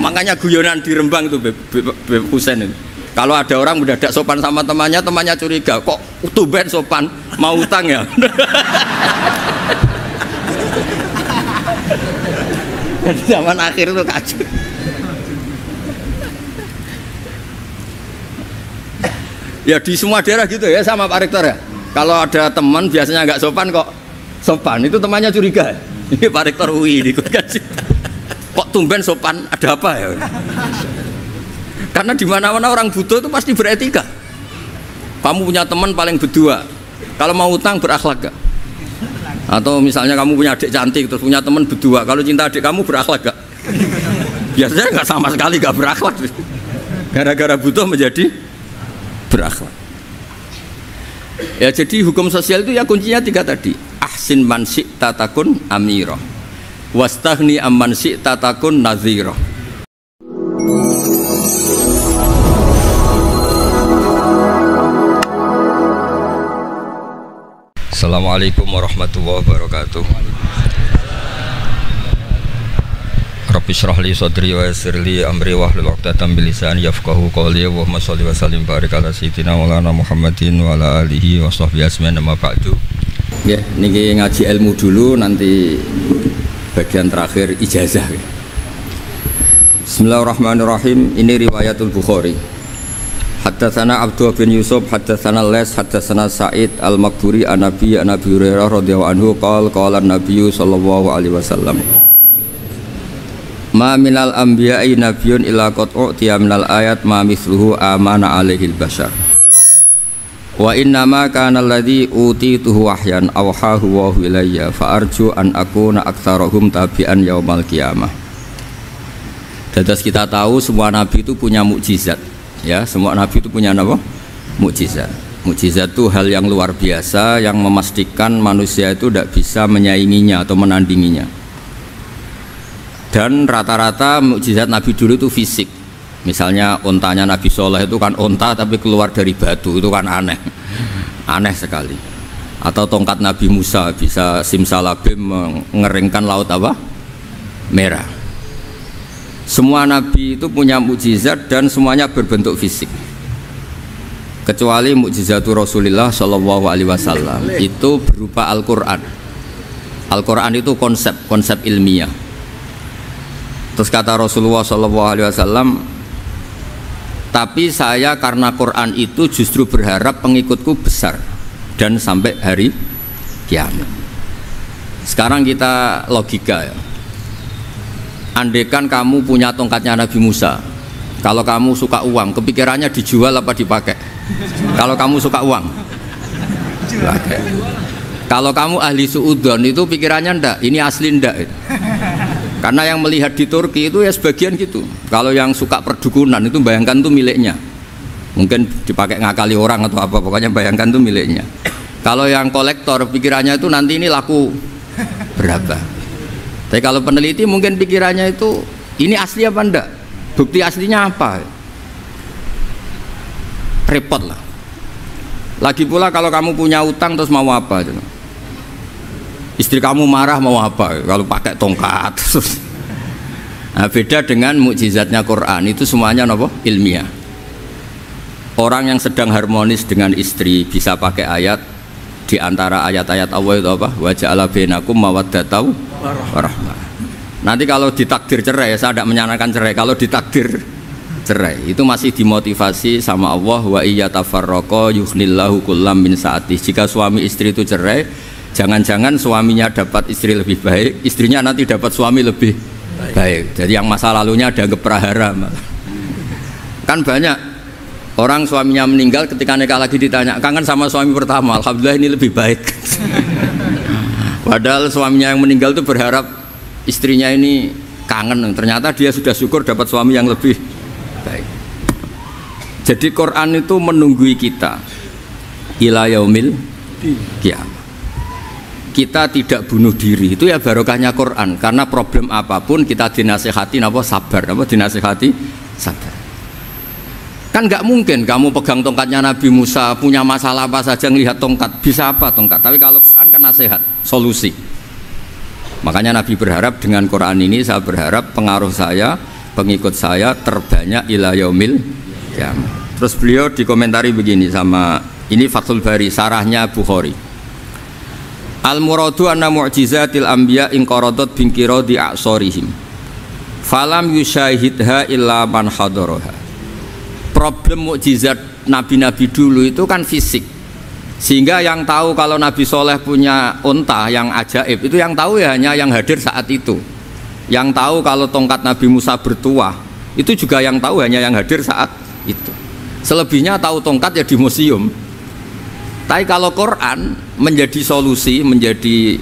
Makanya guyonan di Rembang itu Beb Husain itu. Kalau ada orang mendadak sopan sama temannya, temannya curiga, kok tumben sopan, mau utang ya? Di zaman akhir itu kacau. Ya di semua daerah gitu ya sama Pak Rektor ya. Kalau ada teman biasanya nggak sopan kok sopan, itu temannya curiga. Ini Pak Rektor UI ikut kasih. Kok tumben sopan, ada apa ya? Karena di mana-mana orang butuh itu pasti beretika. Kamu punya teman paling berdua, kalau mau utang berakhlak gak? Atau misalnya kamu punya adik cantik terus punya teman berdua, kalau cinta adik kamu berakhlak gak? Biasanya nggak sama sekali gak berakhlak. Gara-gara butuh menjadi berakhlak. Ya jadi hukum sosial itu ya kuncinya 3 tadi. Ahsin man syi'ta takun amirah, wastaghni amman syi'ta takun nadhirah. Assalamualaikum warahmatullahi wabarakatuh. Rabbi shrah li sadri wa yassir li amri wahlul 'uqdatam min lisani yafqahu qawli. Allahumma shalli wa sallim barik ala sayyidina Maulana Muhammadin wa ala alihi wa sahbihi ajmain. Amma ba'du. Ya, niki ngaji ilmu dulu, nanti bagian terakhir ijazah. Bismillahirrahmanirrahim. Ini riwayatul Bukhari. Haddatsana Abdullah bin Yusuf, haddatsana Les, haddatsana Sa'id al-Maqburi an Nabi Hurairah radhiyallahu anhu qala an-nabiy sallallahu alaihi wasallam, ma minal anbiya'i nabiyyun illa qad u'tiya minal ayat ma mithluhu amana alaihil bashar wa innama kana alladhi utituhu wahyan awhahu wa ilayya fa arju an akuna aktsarahum tabi'an yaumal qiyamah. Dados kita tahu semua nabi itu punya mukjizat. Ya, semua nabi itu punya apa? Mukjizat. Mukjizat itu hal yang luar biasa yang memastikan manusia itu tidak bisa menyainginya atau menandinginya. Dan rata-rata mukjizat nabi dulu itu fisik. Misalnya ontanya Nabi Soleh itu kan onta tapi keluar dari batu, itu kan aneh. Aneh sekali. Atau tongkat Nabi Musa bisa simsalabim mengeringkan laut apa? Merah. Semua nabi itu punya mukjizat dan semuanya berbentuk fisik. Kecuali mukjizatul Rasulullah Shallallahu Alaihi Wasallam itu berupa Al-Quran. Al-Quran itu konsep ilmiah. Terus kata Rasulullah Shallallahu Alaihi Wasallam, tapi saya karena Quran itu justru berharap pengikutku besar dan sampai hari kiamat. Sekarang kita logika ya. Andaikan kamu punya tongkatnya Nabi Musa, kalau kamu suka uang, kepikirannya dijual apa dipakai? Kalau kamu suka uang, dipakai. Kalau kamu ahli suudon itu pikirannya ndak, ini asli ndak. Karena yang melihat di Turki itu ya sebagian gitu. Kalau yang suka perdukunan itu bayangkan tuh miliknya. Mungkin dipakai ngakali orang atau apa, pokoknya bayangkan tuh miliknya. Kalau yang kolektor pikirannya itu nanti ini laku berapa. Tapi kalau peneliti mungkin pikirannya itu ini asli apa enggak? Bukti aslinya apa? Repot lah. Lagi pula kalau kamu punya utang terus mau apa? Istri kamu marah mau apa? Kalau pakai tongkat. Nah, beda dengan mukjizatnya Quran, itu semuanya apa? Ilmiah. Orang yang sedang harmonis dengan istri bisa pakai ayat. Di antara ayat-ayat Allah itu apa? Wa ja'ala bainakum mawaddatan warahmah. Nanti kalau ditakdir cerai, saya tidak menyarankan cerai. Kalau ditakdir cerai, itu masih dimotivasi sama Allah. Wa iyyatafarraqa yughnillahu kullam min sa'ati. Jika suami istri itu cerai, jangan-jangan suaminya dapat istri lebih baik, istrinya nanti dapat suami lebih baik. Jadi yang masa lalunya dianggap prahara. Kan banyak orang suaminya meninggal ketika nikah lagi ditanya, kangen sama suami pertama, alhamdulillah ini lebih baik. Padahal suaminya yang meninggal itu berharap istrinya ini kangen, ternyata dia sudah syukur dapat suami yang lebih baik. Jadi Quran itu menunggui kita ila yaumil qiyamah. Kita tidak bunuh diri, itu ya barokahnya Quran. Karena problem apapun kita dinasihati apa sabar, apa dinasihati sabar. Kan nggak mungkin kamu pegang tongkatnya Nabi Musa, punya masalah apa saja ngelihat tongkat, bisa apa tongkat? Tapi kalau Quran kan nasihat, solusi. Makanya Nabi berharap dengan Quran ini, saya berharap pengaruh saya pengikut saya terbanyak ila yaumil kiamah. Terus beliau dikomentari begini sama ini Fathul Bari sarahnya Bukhari. Al muradu anna mu'jizatil anbiya in qaradat binkiradi a'sarihim falam yusyahidha illa man hadaraha. Problem mukjizat nabi-nabi dulu itu kan fisik, sehingga yang tahu kalau Nabi Soleh punya unta yang ajaib itu yang tahu ya hanya yang hadir saat itu. Yang tahu kalau tongkat Nabi Musa bertuah itu juga yang tahu hanya yang hadir saat itu. Selebihnya tahu tongkat ya di museum. Tapi kalau Quran menjadi solusi, menjadi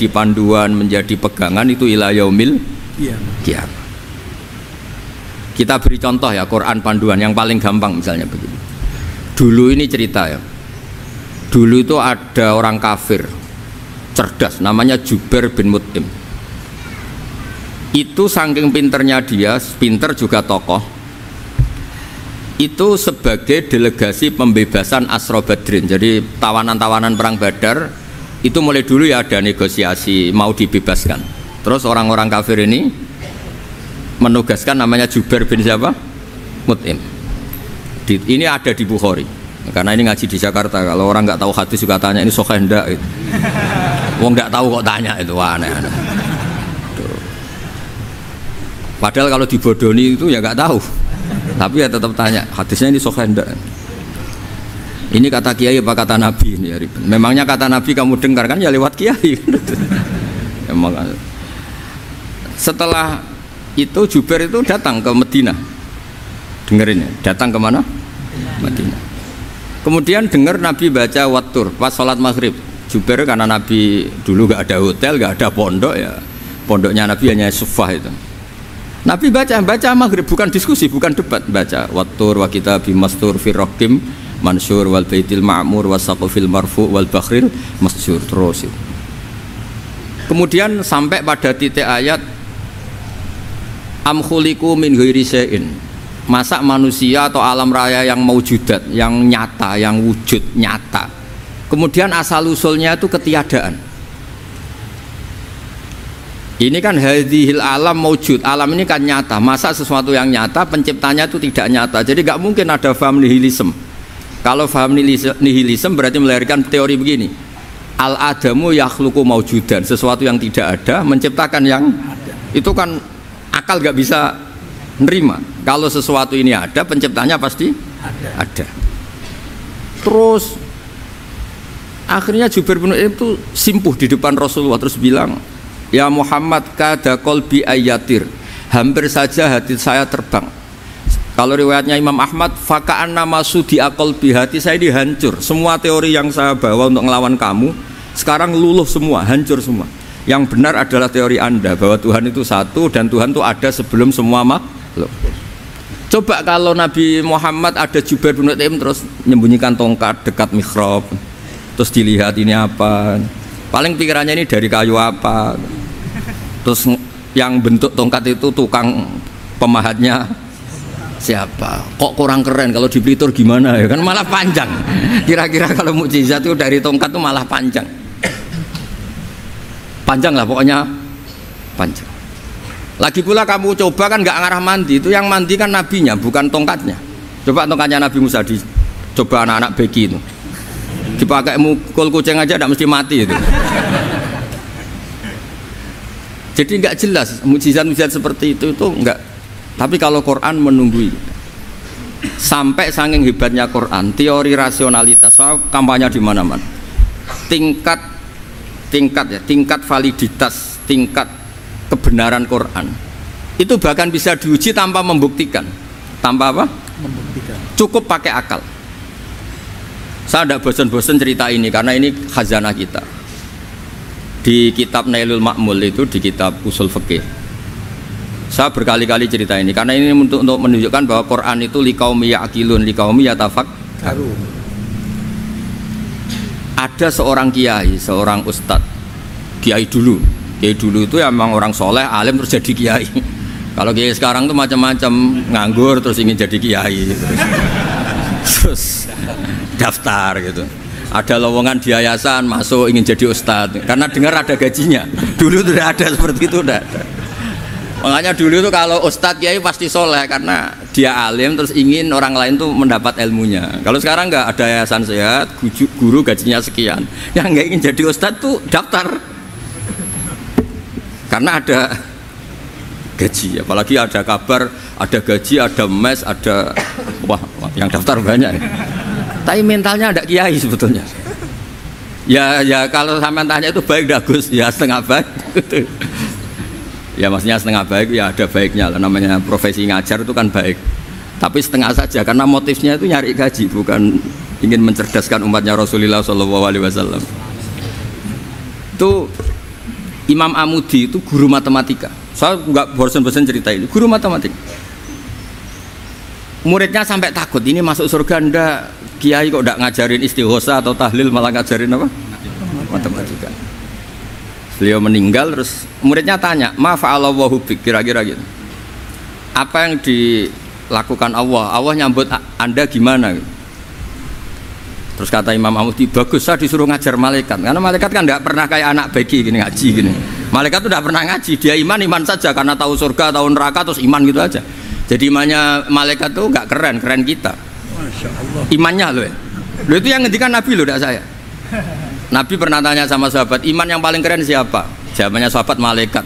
panduan, menjadi pegangan itu ila yaumil kiamah. Kita beri contoh ya Quran panduan yang paling gampang misalnya begini. Dulu ini cerita ya. Dulu itu ada orang kafir cerdas namanya Jubair bin Mut'im. Itu saking pinternya dia, pinter juga tokoh. Itu sebagai delegasi pembebasan Asra Badrin. Jadi tawanan-tawanan perang Badar itu mulai dulu ya ada negosiasi mau dibebaskan. Terus orang-orang kafir ini menugaskan namanya Jubair bin siapa? Mut'im. Ini ada di Bukhari. Karena ini ngaji di Jakarta. Kalau orang nggak tahu hadis juga tanya ini sahih ndak itu. Wong nggak tahu kok tanya itu aneh-aneh. Padahal kalau dibodoni itu ya nggak tahu. Tapi ya tetap tanya, hadisnya ini sahih ndak? Ini kata kiai apa kata nabi ini ya? Memangnya kata nabi kamu dengar kan ya lewat kiai. Emang. Setelah itu Jubair itu datang ke Madinah. Dengerin ya, datang ke mana? Madinah. Kemudian dengar Nabi baca Wattur pas sholat maghrib. Jubair karena Nabi dulu gak ada hotel, gak ada pondok ya. Pondoknya Nabi hanya sufah itu. Nabi baca maghrib, bukan diskusi, bukan debat, baca Wattur wa kitabi mastur firrokim mansur wal baitil ma'mur wasaqufil marfu wal bakhril masjur terus itu. Kemudian sampai pada titik ayat am khuliqu min ghairi syai'in. Masa manusia atau alam raya yang maujudat, yang nyata, yang wujud nyata. Kemudian asal usulnya itu ketiadaan. Ini kan hadhil alam maujud, alam ini kan nyata. Masa sesuatu yang nyata penciptanya itu tidak nyata. Jadi nggak mungkin ada faham nihilisme. Kalau faham nihilisme berarti melahirkan teori begini. Al adamu yakhluqu maujudan, sesuatu yang tidak ada menciptakan yang ada. Itu kan akal nggak bisa nerima. Kalau sesuatu ini ada, penciptanya pasti ada. Terus akhirnya Jubair bin Mut'im itu simpuh di depan Rasulullah terus bilang, ya Muhammad kada qalbi ayatir, hampir saja hati saya terbang. Kalau riwayatnya Imam Ahmad, faka'anna masudi aqalbi, hati saya dihancur. Semua teori yang saya bawa untuk ngelawan kamu sekarang luluh semua, hancur semua. Yang benar adalah teori Anda bahwa Tuhan itu satu dan Tuhan itu ada sebelum semua makhluk. Coba kalau Nabi Muhammad ada Jubair bin Mut'im terus menyembunyikan tongkat dekat mihrab, terus dilihat ini apa, paling pikirannya ini dari kayu apa, terus yang bentuk tongkat itu tukang pemahatnya siapa, kok kurang keren, kalau di Blitur gimana ya kan malah panjang. Kira-kira kalau mukjizat itu dari tongkat itu malah panjang lah pokoknya panjang. Lagi pula kamu coba kan nggak ngarah mandi, itu yang mandi kan nabinya bukan tongkatnya. Coba tongkatnya Nabi Musa dicoba anak-anak beki itu dipakai mukul kucing aja tidak mesti mati itu. Jadi nggak jelas mukjizat-mukjizat seperti itu nggak. Tapi kalau Quran menunggui sampai saking hebatnya Quran, teori rasionalitas, soal kampanye di mana-mana, tingkat validitas, tingkat kebenaran Quran itu bahkan bisa diuji tanpa membuktikan. Tanpa apa? Membuktikan. Cukup pakai akal. Saya tidak bosan-bosan cerita ini karena ini khazanah kita. Di kitab Nailul Ma'mul itu, di kitab Usul Fiqih, saya berkali-kali cerita ini karena ini untuk menunjukkan bahwa Quran itu liqaumi ya'qilun, liqaumi yatafakkarun. Ada seorang kiai, seorang ustadz, kiai dulu itu emang orang soleh, alim terus jadi kiai. Kalau kiai sekarang tuh macam-macam, nganggur terus ingin jadi kiai, terus daftar gitu. Ada lowongan di yayasan masuk ingin jadi ustadz karena dengar ada gajinya. Dulu tidak ada seperti itu, tidak ada. Makanya dulu tuh kalau ustadz kiai pasti soleh karena dia alim terus ingin orang lain tuh mendapat ilmunya. Kalau sekarang nggak ada yayasan sehat, guru gajinya sekian, yang nggak ingin jadi ustadz tuh daftar karena ada gaji. Apalagi ada kabar, ada gaji, ada mes, ada wah yang daftar banyak. Tapi mentalnya ada kiai sebetulnya. Ya kalau sampean tanya itu baik dah Gus, ya setengah baik. Ya maksudnya setengah baik ya ada baiknya lah, namanya profesi ngajar itu kan baik, tapi setengah saja karena motifnya itu nyari gaji, bukan ingin mencerdaskan umatnya Rasulullah SAW. Itu Imam Amudi itu guru matematika, saya nggak bosan-bosan cerita ini, guru matematika. Muridnya sampai takut, ini masuk surga ndak, kiai kok ndak ngajarin istighosa atau tahlil malah ngajarin apa? Matematika. Beliau meninggal terus muridnya tanya, "Ma fa'alallahu bik?" Kira-kira gitu. Apa yang dilakukan Allah? Allah nyambut Anda gimana? Terus kata Imam Amudi, "Bagus, saya disuruh ngajar malaikat." Karena malaikat kan tidak pernah kayak anak begi gini ngaji gini. Malaikat itu tidak pernah ngaji, dia iman saja karena tahu surga, tahu neraka terus iman gitu aja. Jadi imannya malaikat tuh nggak keren kita. Masya Allah. Imannya loh ya. Loh itu yang ngendikan Nabi loh, tidak saya. Nabi pernah tanya sama sahabat, iman yang paling keren siapa? Jawabannya sahabat malaikat.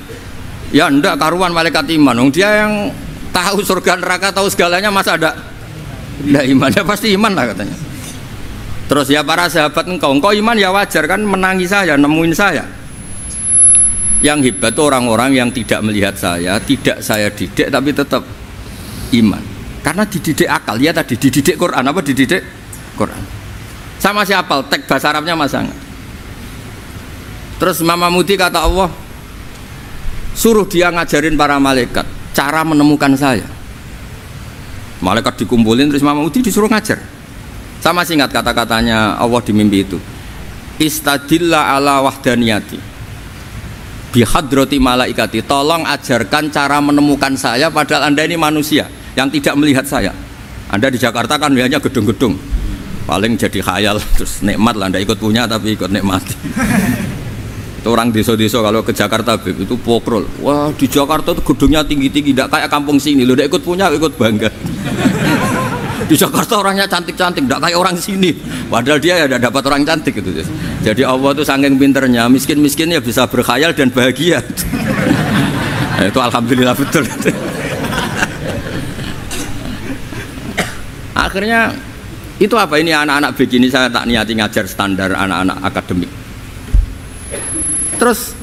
Ya ndak karuan malaikat iman. Dia yang tahu surga neraka, tahu segalanya, masa ada ndak imannya? Pasti iman lah katanya. Terus ya para sahabat, engkau iman ya wajar kan menangi saya, nemuin saya. Yang hebat itu orang-orang yang tidak melihat saya, tidak saya didik tapi tetap iman. Karena dididik akal, ya tadi dididik Quran, apa dididik Quran. Sama siapa? Teks bahasa Arabnya masang. Terus Imam Amudi kata Allah, suruh dia ngajarin para malaikat cara menemukan saya. Malaikat dikumpulin terus Imam Amudi disuruh ngajar. Sama singkat kata-katanya Allah di mimpi itu. Istadilla ala wahdaniyati bihadrati malaikati. Tolong ajarkan cara menemukan saya padahal Anda ini manusia yang tidak melihat saya. Anda di Jakarta kan hanya gedung-gedung. Paling jadi khayal terus nikmat lah, Anda ikut punya tapi ikut nikmati. Itu orang desa-desa kalau ke Jakarta itu pokrol. Wah di Jakarta itu gedungnya tinggi-tinggi, tidak kayak kampung sini. Lo udah ikut punya, ikut bangga. Di Jakarta orangnya cantik-cantik, tidak kayak orang sini. Padahal dia ya dapat orang cantik gitu. Jadi Allah itu saking pinternya, miskin-miskin ya bisa berkhayal dan bahagia. Nah, itu alhamdulillah betul. Akhirnya itu apa ini anak-anak begini saya tak niati ngajar standar anak-anak akademik. Terus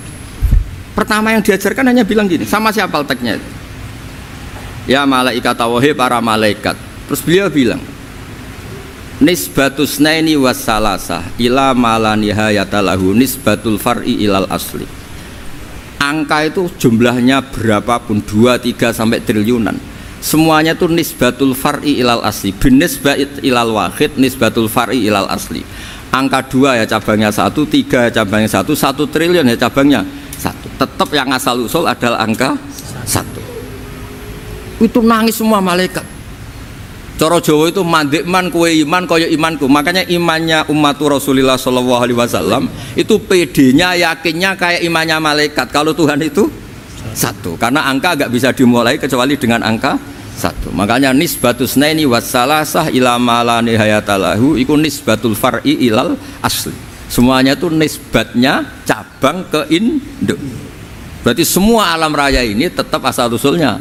pertama yang diajarkan hanya bilang gini, sama siapa teknya itu? Ya malaikat wahi para malaikat. Terus beliau bilang, nisbatus naini wassalasah ila malanihayatalahu nisbatul far'i ilal asli. Angka itu jumlahnya berapapun 2, 3 sampai triliunan. Semuanya itu nisbatul far'i ilal asli. Binisbat ilal wahid nisbatul far'i ilal asli. Angka 2 ya cabangnya 1, 3 ya cabangnya 1, 1 triliun ya cabangnya 1. Tetap yang asal usul adalah angka 1. Itu nangis semua malaikat. Cara Jawa itu mandekman kowe iman kaya imanku. Makanya imannya umatur Rasulullah SAW itu PD-nya yakinnya kayak imannya malaikat. Kalau Tuhan itu 1. Karena angka agak bisa dimulai kecuali dengan angka 1. Makanya nisbatus naini wassalasah ila malani hayatalahu iku nisbatul far'i ilal asli. Semuanya itu nisbatnya cabang ke induk. Berarti semua alam raya ini tetap asal usulnya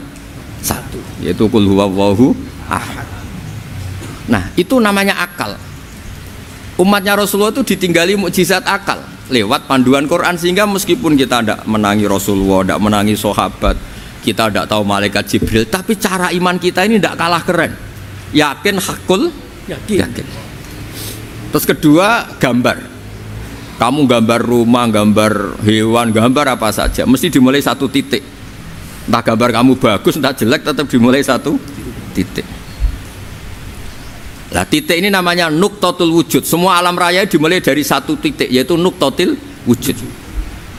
1, yaitu qul huwallahu ahad. Nah, itu namanya akal. Umatnya Rasulullah itu ditinggali mukjizat akal lewat panduan Quran, sehingga meskipun kita tidak menangi Rasulullah, tidak menangi sahabat, kita tidak tahu malaikat Jibril, tapi cara iman kita ini tidak kalah keren. Yakin, hakul, yakin. Terus kedua, gambar. Kamu gambar rumah, gambar hewan, gambar apa saja, mesti dimulai 1 titik. Entah gambar kamu bagus, entah jelek, tetap dimulai 1 titik. Nah, titik ini namanya nuqtatul wujud. Semua alam raya dimulai dari 1 titik, yaitu nuqtatil wujud.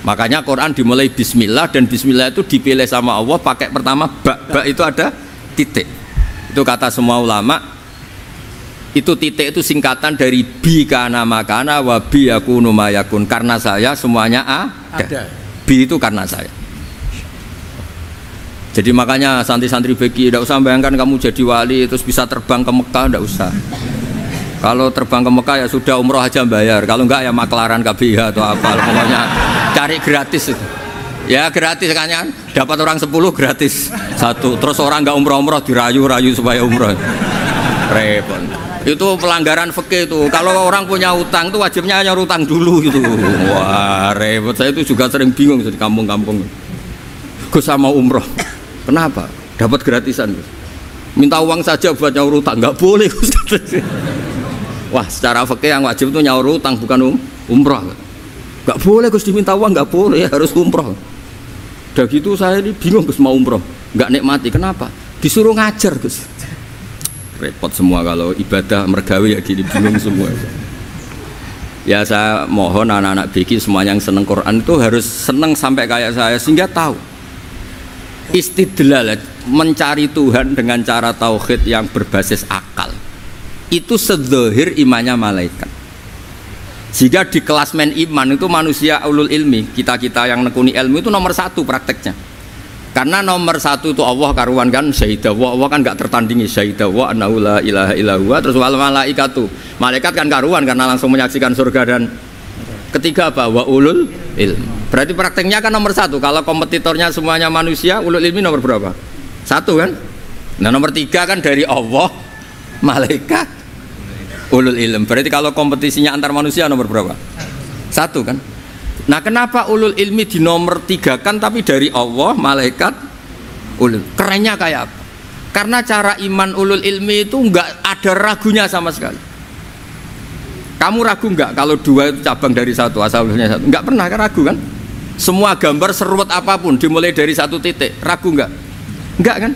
Makanya Quran dimulai bismillah, dan bismillah itu dipilih sama Allah pakai pertama ba itu ada titik. Itu kata semua ulama. Itu titik itu singkatan dari bi kana makana wa bi yakunu mayakun. Karena saya semuanya ada. Bi itu karena saya. Jadi makanya santri-santri beki tidak usah bayangkan kamu jadi wali terus bisa terbang ke Mekah, tidak usah. Kalau terbang ke Mekah ya sudah umroh aja bayar. Kalau enggak ya maklaran KBH atau apa. Pokoknya cari gratis itu. Ya gratis kan ya. Dapat orang 10 gratis satu. Terus orang enggak umroh-umroh dirayu-rayu supaya umroh. Repot. Itu pelanggaran fikih itu. Kalau orang punya utang itu wajibnya hanya utang dulu gitu. Wah repot. Saya itu juga sering bingung di kampung-kampung. Gus sama umroh. Kenapa? Dapat gratisan. Minta uang saja buat nyaur utang, nggak boleh. Wah, secara fikih yang wajib itu nyaur utang bukan umroh. Nggak boleh Gus diminta uang, nggak boleh, harus umroh. Udah gitu saya ini bingung Gus mau umroh, nggak nikmati. Kenapa? Disuruh ngajar Gus. Repot semua kalau ibadah mergawe ya gini, bingung semua. Ya saya mohon anak-anak BK semuanya yang seneng Quran itu harus seneng sampai kayak saya sehingga tahu. Istidlal mencari Tuhan dengan cara tauhid yang berbasis akal itu sedzahir imannya malaikat. Jika di kelas men iman itu manusia ulul ilmi, kita yang nekuni ilmu itu nomor 1 prakteknya. Karena nomor 1 itu Allah karuan kan syahidah wa, Allah kan nggak tertandingi syahidah wa annahu la ilaha illallah. Terus wal malaikatu, malaikat kan karuan karena langsung menyaksikan surga. Dan ketiga apa? Wa ulul ilmi. Berarti prakteknya kan nomor 1. Kalau kompetitornya semuanya manusia, ulul ilmi nomor berapa? 1 kan? Nah nomor 3 kan dari Allah, malaikat, ulul ilmi. Berarti kalau kompetisinya antar manusia nomor berapa? 1 kan? Nah kenapa ulul ilmi di nomor 3 kan tapi dari Allah, malaikat, ulul? Kerennya kayak apa? Karena cara iman ulul ilmi itu enggak ada ragunya sama sekali. Kamu ragu enggak kalau 2 itu cabang dari 1, asal usulnya 1? Enggak pernah kan ragu kan? Semua gambar seruat apapun dimulai dari 1 titik, ragu enggak? Enggak kan?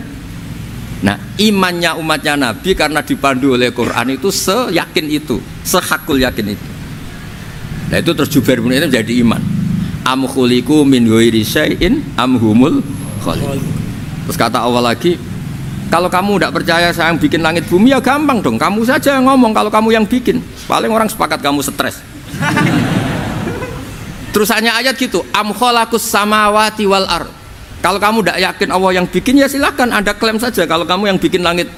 Nah imannya umatnya Nabi karena dipandu oleh Quran itu seyakin itu, sehakul yakin itu. Nah itu terus Jubair bin Mut'im menjadi iman. Am khuliqu min ghairi syai'in am humul khaliq. Terus kata Allah lagi, kalau kamu tidak percaya saya yang bikin langit bumi ya gampang dong, kamu saja yang ngomong kalau kamu yang bikin. Paling orang sepakat kamu stres. Terus hanya ayat gitu, am khalaqus samawati wal ard. Kalau kamu tidak yakin Allah yang bikin ya silahkan Anda klaim saja kalau kamu yang bikin langit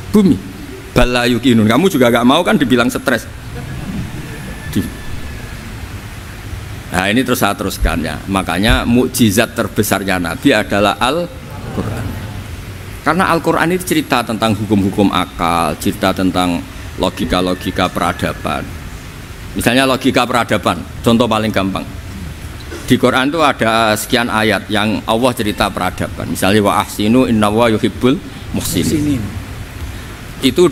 bumi. Bala yuqinun. Kamu juga gak mau kan dibilang stres. Nah ini terus saya teruskan ya. Makanya mukjizat terbesarnya Nabi adalah Al-Quran. Karena Al-Quran itu cerita tentang hukum-hukum akal, cerita tentang logika-logika peradaban. Misalnya logika peradaban, contoh paling gampang. Di Quran itu ada sekian ayat yang Allah cerita peradaban. Misalnya wa ahsinu innallaha yuhibbul muhsinin. Itu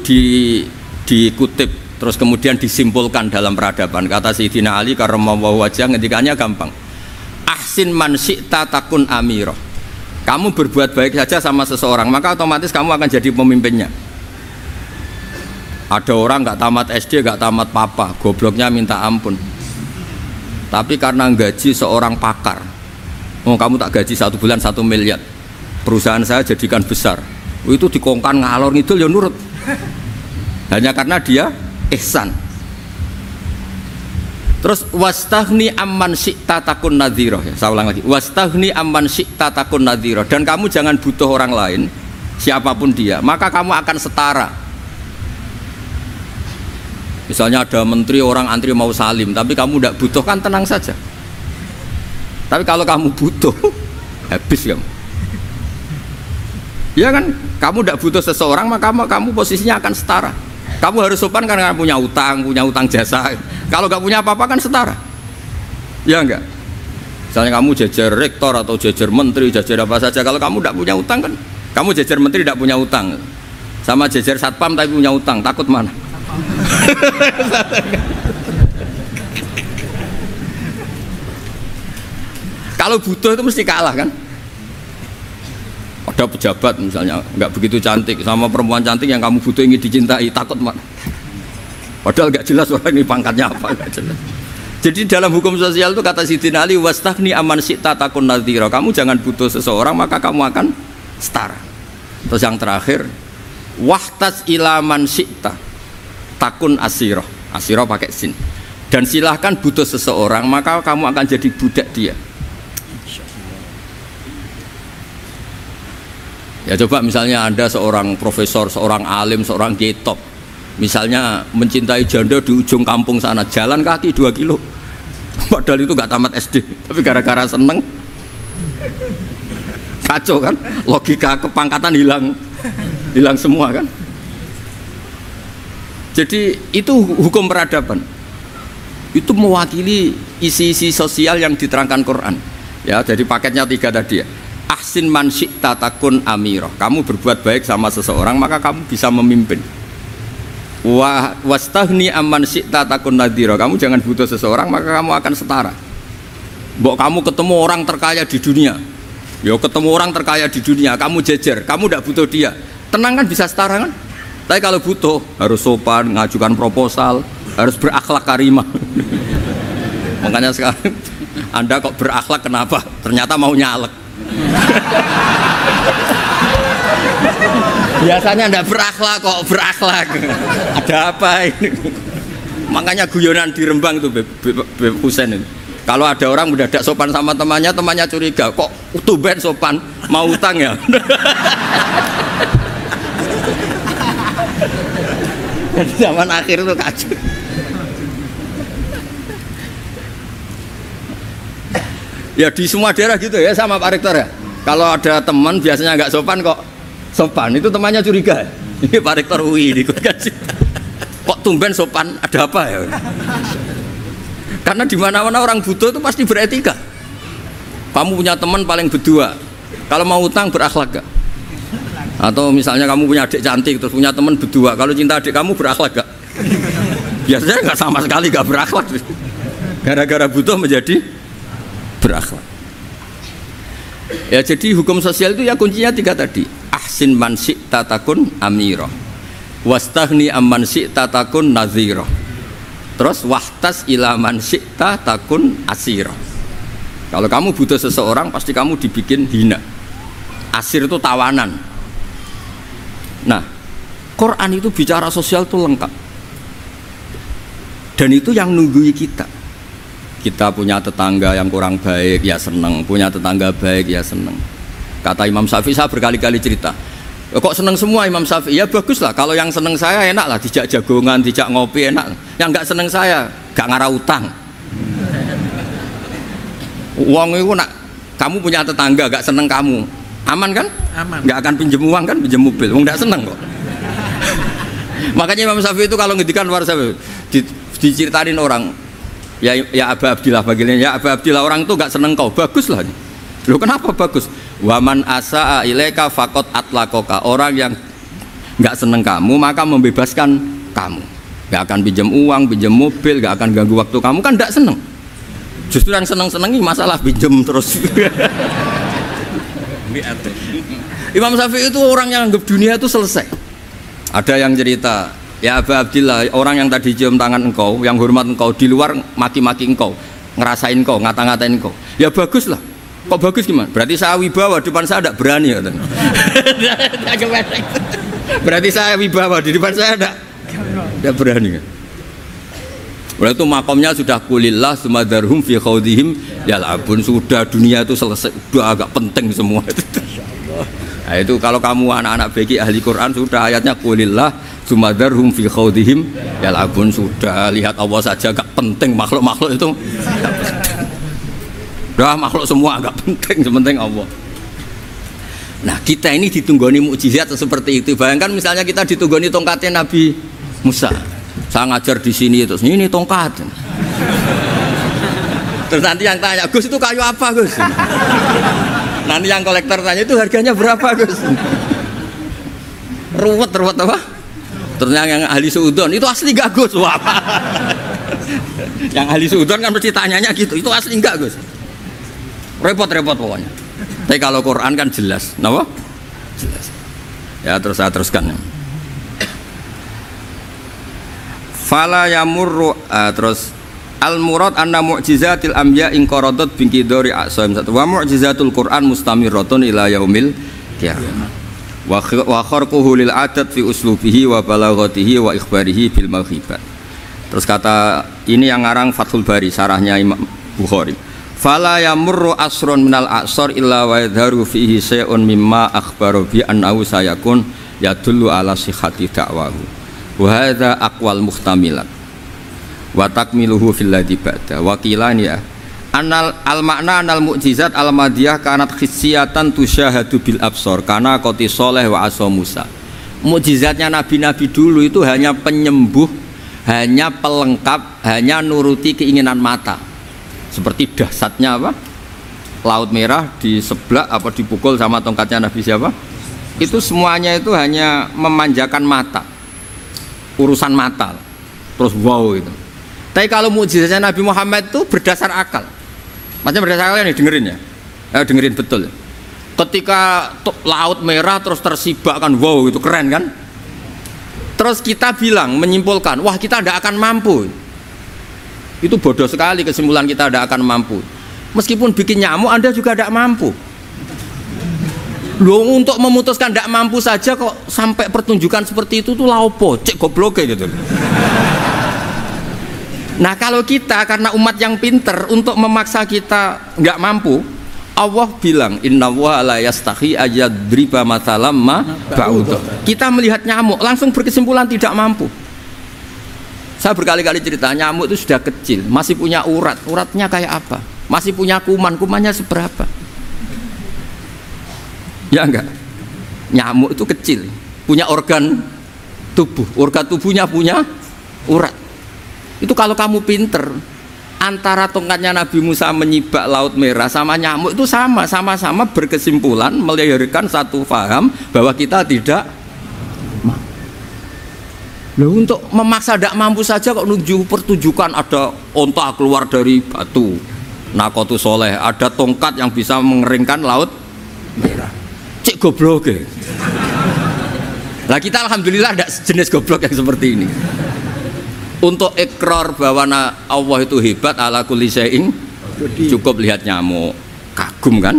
dikutip terus kemudian disimpulkan dalam peradaban. Kata Sayyidina Ali karramallahu wajhah ngendikannya gampang. Ahsin man syi'ta takun amirah. Kamu berbuat baik saja sama seseorang, maka otomatis kamu akan jadi pemimpinnya. Ada orang nggak tamat SD, nggak tamat papa, gobloknya minta ampun. Tapi karena gaji seorang pakar, oh kamu tak gaji 1 bulan 1 miliar, perusahaan saya jadikan besar. Itu dikongkan ngalor ngidul ya nurut. Hanya karena dia ihsan. Terus wastaghni amman syi'ta takun nadhira. Ya, saya ulang lagi. Wastaghni amman syi'ta takun nadhira. Dan kamu jangan butuh orang lain, siapapun dia, maka kamu akan setara. Misalnya ada menteri orang antri mau salim, tapi kamu tidak butuh kan tenang saja. Tapi kalau kamu butuh, habis kamu. Ya kan, kamu tidak butuh seseorang, maka kamu posisinya akan setara. Kamu harus sopan karena punya utang jasa. Kalau nggak punya apa-apa kan setara. Ya enggak. Misalnya kamu jajar rektor atau jajar menteri, jajar apa saja. Kalau kamu tidak punya utang kan, kamu jajar menteri tidak punya utang, sama jajar satpam tapi punya utang, takut mana? Kalau butuh itu mesti kalah kan. Ada pejabat misalnya nggak begitu cantik sama perempuan cantik yang kamu butuh ingin dicintai, takut mana? Padahal nggak jelas orang ini pangkatnya apa, nggak jelas. Jadi dalam hukum sosial itu kata Sayyidina Ali wastaghni amman syi'ta takun nadhira. Kamu jangan butuh seseorang maka kamu akan setara. Terus yang terakhir wahtas ilaman syi'ta takun asiroh. Asiroh pakai sin. Dan silahkan butuh seseorang maka kamu akan jadi budak dia. Ya coba misalnya Anda seorang profesor, seorang alim, seorang kiai top, misalnya mencintai janda di ujung kampung sana, jalan kaki 2 kilo, padahal itu gak tamat SD, tapi gara-gara seneng, kacau kan, logika kepangkatan hilang semua kan. Jadi itu hukum peradaban, itu mewakili isi-isi sosial yang diterangkan Quran. Ya, jadi paketnya 3 tadi ya. Ahsin man syi'ta takun amirah. Kamu berbuat baik sama seseorang maka kamu bisa memimpin. Wastahni amman syi'ta takun nadhira. Kamu jangan butuh seseorang maka kamu akan setara. Mbok kamu ketemu orang terkaya di dunia. Ya ketemu orang terkaya di dunia, kamu jejer, kamu tidak butuh dia. Tenang kan bisa setara kan? Tapi kalau butuh harus sopan, ngajukan proposal, harus berakhlak karimah. Makanya sekarang Anda kok berakhlak kenapa? Ternyata mau nyalek. Biasanya Anda berakhlak kok berakhlak. Ada apa ini? Makanya guyonan di Rembang itu Beb Husen itu. Kalau ada orang mendadak sopan sama temannya, temannya curiga, kok tumben sopan, mau utang ya? Jadi zaman akhir itu kacau. Ya di semua daerah gitu ya sama Pak Rektor ya. Kalau ada teman biasanya nggak sopan kok sopan, itu temannya curiga. Ini Pak Rektor UI ini kok tumben sopan, ada apa ya? Karena di mana-mana orang butuh itu pasti beretika. Kamu punya teman paling berdua, kalau mau utang berakhlak gak? Atau misalnya kamu punya adik cantik terus punya teman berdua, kalau cinta adik kamu berakhlak gak? Biasanya nggak sama sekali nggak berakhlak. Gara-gara butuh menjadi berakhlak. Ya jadi hukum sosial itu ya kuncinya 3 tadi. Ahsin man syi'ta takun amirah. Wastahni amman syi'ta takun nadhirah. Terus wahtas ila man syi'ta takun asirah. Kalau kamu butuh seseorang pasti kamu dibikin hina. Asir itu tawanan. Nah, Quran itu bicara sosial itu lengkap. Dan itu yang nunggui kita. Kita punya tetangga yang kurang baik, ya seneng. Punya tetangga baik, ya seneng. Kata Imam Syafi'i, saya berkali-kali cerita, kok seneng semua Imam Syafi'i? Ya bagus lah, kalau yang seneng saya enak lah, dijak jagongan, dijak ngopi enak. Yang nggak seneng saya, gak ngarah utang. Uang itu nak, kamu punya tetangga gak seneng kamu, aman kan? Aman. Gak akan pinjem uang kan, pinjem mobil, uang gak seneng kok. Makanya Imam Syafi'i itu kalau ngedikan luar Syafi'i, diceritain orang, ya Aba Abdillah bagiannya, ya Aba Abdillah orang itu gak seneng kau, bagus lah. Loh kenapa bagus? Waman asa'a ilaika faqad atlaqaka. Orang yang nggak seneng kamu maka membebaskan kamu. Nggak akan pinjam uang, pinjam mobil, nggak akan ganggu waktu kamu, kan nggak seneng. Justru yang seneng-senengi masalah pinjam terus. Imam Syafi'i itu orang yang anggap dunia itu selesai. Ada yang cerita, ya Aba Abdillah, orang yang tadi cium tangan engkau, yang hormat engkau, di luar maki-maki engkau, ngerasain engkau, ngata-ngatain engkau. Ya bagus lah. Kok bagus gimana? Berarti saya wibawa, depan saya tidak berani. Berarti saya wibawa, di depan saya tidak berani. Berarti itu makomnya sudah kulillah sumadarhum fi khawdihim yal'abun. Sudah dunia itu selesai, sudah agak penting semua. Nah itu kalau kamu anak-anak bagi ahli Quran, sudah ayatnya kulillah sumadarhum fi khawdihim yal'abun. Sudah lihat Allah saja agak penting, makhluk-makhluk itu udah makhluk semua agak penting, sepenting Allah. Nah kita ini ditunggoni mukjizat seperti itu. Bayangkan misalnya kita ditunggoni tongkatnya Nabi Musa. Saya ngajar di sini terus ini tongkat. Terus nanti yang tanya, Gus itu kayu apa Gus? Nanti yang kolektor tanya itu harganya berapa Gus? Ruwet apa? Terus yang ahli suudon itu asli gak Gus? Wah. Yang ahli suudon kan mesti tanyanya gitu, itu asli enggak Gus? Repot-repot pokoknya. Tapi kalau Quran kan jelas, kenapa? Jelas. Ya terus saya teruskan. Fala yamurru terus al murad anna mu'jizatil anbiya in qaradat binqidori asaim satu wa mu'jizatul Quran mustamirratun ila yaumil qiyamah. Wa kharquhu lil adat fi uslubihi wa balaghatihi wa ikhbarihi bil maghibat. Terus kata ini yang ngarang Fathul Bari, sarahnya Imam Bukhari. Fala yamurru asrun minal a'sar illa wa yadharu fihi syai'un mimma akhbaru bi annahu sayakun yadullu ala sihhati da'wahu. Wa hadza aqwal muhtamilat. Wa takmiluhu fil ladzi ba'da. Wa qilani ya. Anal al makna anal mukjizat al madiyah kanat khissiyatan tusyahadu bil absar kana qoti soleh wa asa Musa. Mukjizatnya nabi-nabi dulu itu hanya penyembuh, hanya pelengkap, hanya nuruti keinginan mata. Seperti dahsyatnya apa? Laut Merah di sebelah apa dipukul sama tongkatnya Nabi siapa? Itu semuanya itu hanya memanjakan mata. Urusan mata. Terus wow itu. Tapi kalau mukjizatnya Nabi Muhammad itu berdasar akal. Maksudnya berdasar akal nih dengerin ya. Dengerin betul. Ketika Laut Merah terus tersibak kan wow itu keren kan? Terus kita bilang menyimpulkan, wah kita tidak akan mampu. Itu bodoh sekali kesimpulan kita tidak akan mampu. Meskipun bikin nyamuk Anda juga tidak mampu. Loh, untuk memutuskan tidak mampu saja kok sampai pertunjukan seperti itu tuh laopo, cek goblok gitu. Nah kalau kita karena umat yang pinter untuk memaksa kita nggak mampu, Allah bilang innallaha la yastahi ayadriba mathalam ma ba'udah. Kita melihat nyamuk langsung berkesimpulan tidak mampu. Saya berkali-kali cerita, nyamuk itu sudah kecil, masih punya urat, uratnya kayak apa? Masih punya kuman, kumannya seberapa? Ya enggak? Nyamuk itu kecil, punya organ tubuhnya punya urat. Itu kalau kamu pinter, antara tongkatnya Nabi Musa menyibak Laut Merah sama nyamuk itu sama-sama berkesimpulan melahirkan satu faham bahwa kita tidak. Loh, untuk memaksa tidak mampu saja kok nunjuk pertunjukan ada onta keluar dari batu Nakotu Soleh, ada tongkat yang bisa mengeringkan Laut Merah. Cek goblok ya. Lah kita alhamdulillah ada jenis goblok yang seperti ini. Untuk ikrar bahwa Allah itu hebat ala kulli syai'in, cukup lihat nyamuk, kagum kan?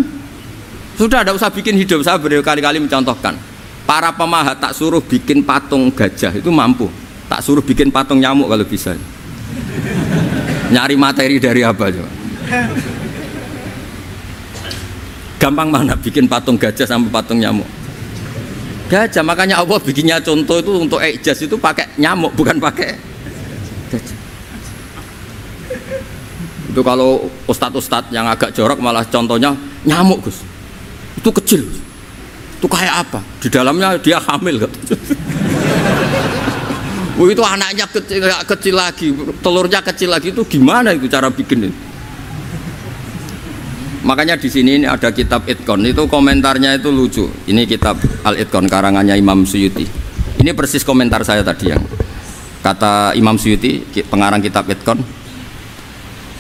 Sudah tidak usah bikin hidup. Saya berkali-kali mencontohkan. Para pemahat tak suruh bikin patung gajah itu mampu, tak suruh bikin patung nyamuk kalau bisa. Nyari materi dari apa coba? Gampang mana bikin patung gajah sampai patung nyamuk? Gajah, makanya Allah bikinnya contoh itu untuk ijaz itu pakai nyamuk bukan pakai gajah. Itu kalau ustadz-ustadz yang agak jorok malah contohnya nyamuk Gus. Itu kecil. Itu kayak apa? Di dalamnya dia hamil kan? Itu anaknya kecil lagi, telurnya kecil lagi, itu gimana itu cara bikin ini? Makanya di sini ini ada kitab Itqan, itu komentarnya itu lucu. Ini kitab Al-Itqan karangannya Imam Suyuti. Ini persis komentar saya tadi yang kata Imam Suyuti, pengarang kitab Itqan.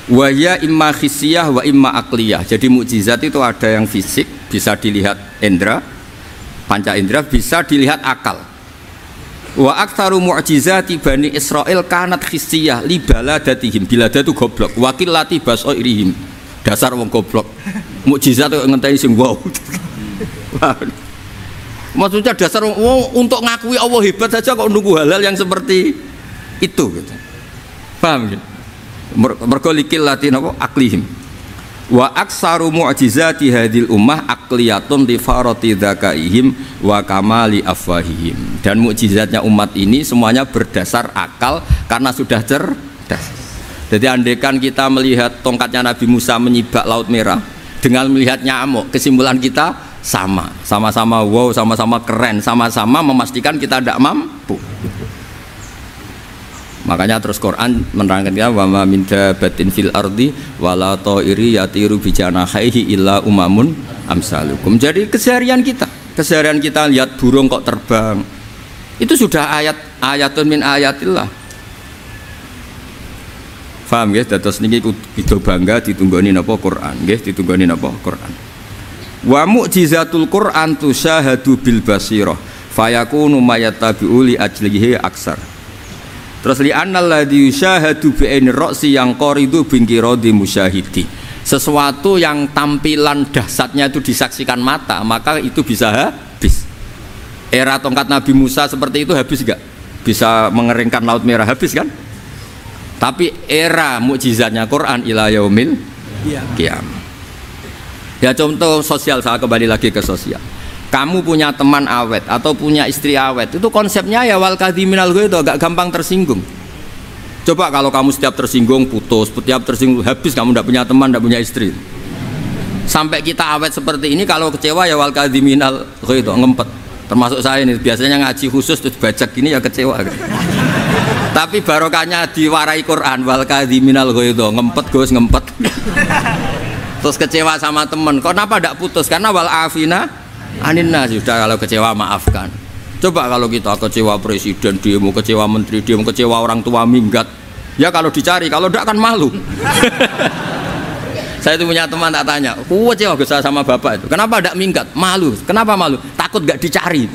Wa ya imma khissiyah wa imma aqliyah. Jadi mukjizat itu ada yang fisik, bisa dilihat indra, panca indera, bisa dilihat akal. Wa aktsaru mu'jizati Bani Israil kanat khissiyah li baladatihim. Bilada itu goblok, wakilati basairihim. Dasar wong goblok. Mukjizat kok ngenteni sing wow. Maksudnya dasar wong untuk ngakui Allah hebat saja kok nunggu hal-hal yang seperti itu gitu. Paham gitu? Mergo likil latin apa aklihim. Wa aksaru mu'jizati hadil ummah aqliyatun li farati dzakaihim wa kamali afwahihim. Dan mukjizatnya umat ini semuanya berdasar akal karena sudah cerdas. Jadi andaikan kita melihat tongkatnya Nabi Musa menyibak Laut Merah dengan melihat nyamuk, kesimpulan kita sama-sama wow, sama-sama keren, sama-sama memastikan kita tidak mampu. Makanya terus Quran menerangkan ya wa ma min dabatin fil ardi wala ta'iri yatiru bi janahihi illa umamun amsalukum. Jadi keseharian kita lihat burung kok terbang. Itu sudah ayatun min ayatillah. Paham nggih? Dados niki kudu bangga ditunggoni napa Quran, nggih ditunggoni napa Quran. Wa mu'jizatul Quran tusyahadu bil basirah fayakunu mayatabi'u li ajlihi aksar. Terus li annal ladzi yusyahadu bi ainir ra'si yang qaridu bingkiradi musyahidi. Sesuatu yang tampilan dahsyatnya itu disaksikan mata, maka itu bisa habis. Era tongkat Nabi Musa seperti itu habis enggak? Bisa mengeringkan Laut Merah habis kan? Tapi era mukjizatnya Quran ila yaumil qiyamah. Ya contoh sosial, saya kembali lagi ke sosial. Kamu punya teman awet atau punya istri awet, itu konsepnya ya wal kadhiminal ghaidh, agak gampang tersinggung. Coba kalau kamu setiap tersinggung putus, setiap tersinggung habis, kamu tidak punya teman, tidak punya istri. Sampai kita awet seperti ini, kalau kecewa ya wal kadhiminal ghaidh, ngempet. Termasuk saya ini biasanya ngaji khusus terus bajak gini ya kecewa. Tapi barokahnya diwarai Quran, wal kadhiminal ghaidh, ngempet Gus, ngempet. Terus kecewa sama teman, kenapa tidak putus? Karena wal afina aninna, sudah kalau kecewa maafkan. Coba kalau kita kecewa presiden demo, kecewa menteri demo, kecewa orang tua minggat, ya kalau dicari, kalau tidak kan malu. Saya itu punya teman tak tanya, kecewa Gus sama bapak itu, kenapa tidak minggat? Malu. Kenapa malu? Takut gak dicari.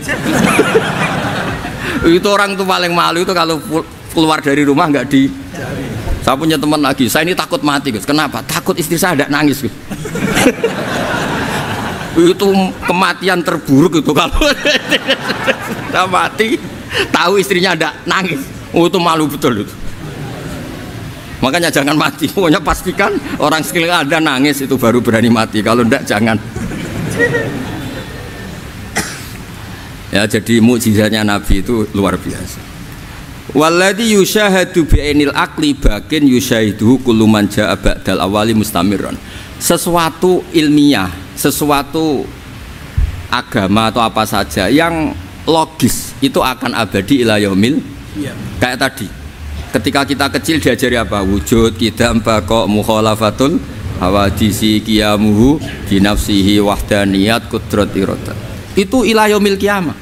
Itu orang tuh paling malu itu kalau keluar dari rumah nggak dicari. Saya punya teman lagi, saya ini takut mati Gus. Kenapa? Takut istri saya tidak nangis Gus. Itu kematian terburuk itu kalau sudah mati, tahu istrinya tidak nangis. Itu malu betul itu. Makanya jangan mati. Pokoknya pastikan orang sekeliling Anda nangis itu baru berani mati. Kalau tidak jangan. Ya jadi mukjizatnya Nabi itu luar biasa. Walladzi yusyahadu bi'ainil aqli bakin yusyahiduhu kullu man jaa ba'dal awali mustamirran. Sesuatu ilmiah, sesuatu agama atau apa saja yang logis itu akan abadi ila yaumil. Kayak tadi, ketika kita kecil diajari apa? Wujud, qidam, baqa, mukhalafatul hawadisi, qiyamuhu binafsihi, wahdaniyat, qudrat, iradah. Itu ila yaumil qiyamah.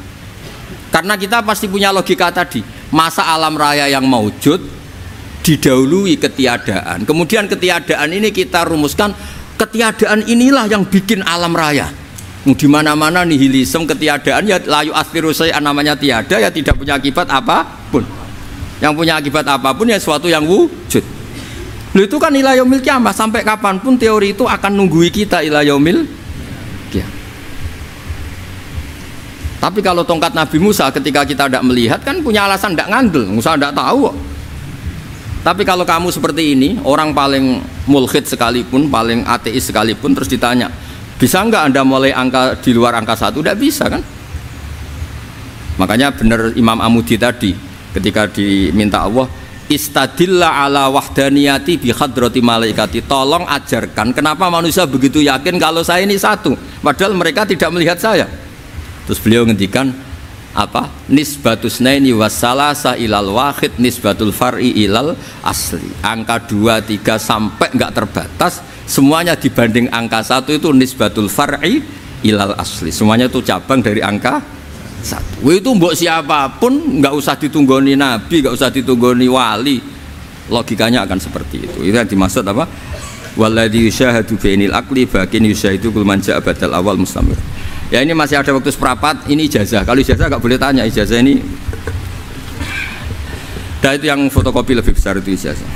Karena kita pasti punya logika tadi. Masa alam raya yang maujud didahului ketiadaan, kemudian ketiadaan ini kita rumuskan, ketiadaan inilah yang bikin alam raya. Di mana-mana nihilisme, ketiadaan ya layu astirusai, namanya tiada ya tidak punya akibat apapun. Yang punya akibat apapun ya sesuatu yang wujud. Loh, itu kan ila yaumil qiyamah, sampai kapanpun teori itu akan nunggui kita ila yaumil qiyamah. Tapi kalau tongkat Nabi Musa ketika kita tidak melihat kan punya alasan tidak ngandel, Musa tidak tahu. Tapi kalau kamu seperti ini, orang paling mulhid sekalipun, paling ateis sekalipun, terus ditanya, bisa nggak Anda mulai angka di luar angka 1? Tidak bisa kan? Makanya benar Imam Amudi tadi ketika diminta Allah, istadilla ala wahdaniyati bi hadrati malaikati, tolong ajarkan kenapa manusia begitu yakin kalau saya ini satu, padahal mereka tidak melihat saya. Terus beliau ngendikan apa? Nisbatus naini wassalasa ilal wahid nisbatul far'i ilal asli. Angka 2, 3 sampai enggak terbatas, semuanya dibanding angka 1 itu nisbatul far'i ilal asli. Semuanya itu cabang dari angka 1. Itu mbok siapapun enggak usah ditunggoni nabi, enggak usah ditunggoni wali. Logikanya akan seperti itu. Itu yang dimaksud apa? Walladzi yusyahadu bainil aqli bakin yusyahidu kul man ja'a badal awal mustamir. Ya ini masih ada waktu seprapat, ini ijazah. Kalau ijazah nggak boleh tanya, ijazah ini. Dan itu yang fotokopi lebih besar itu ijazah.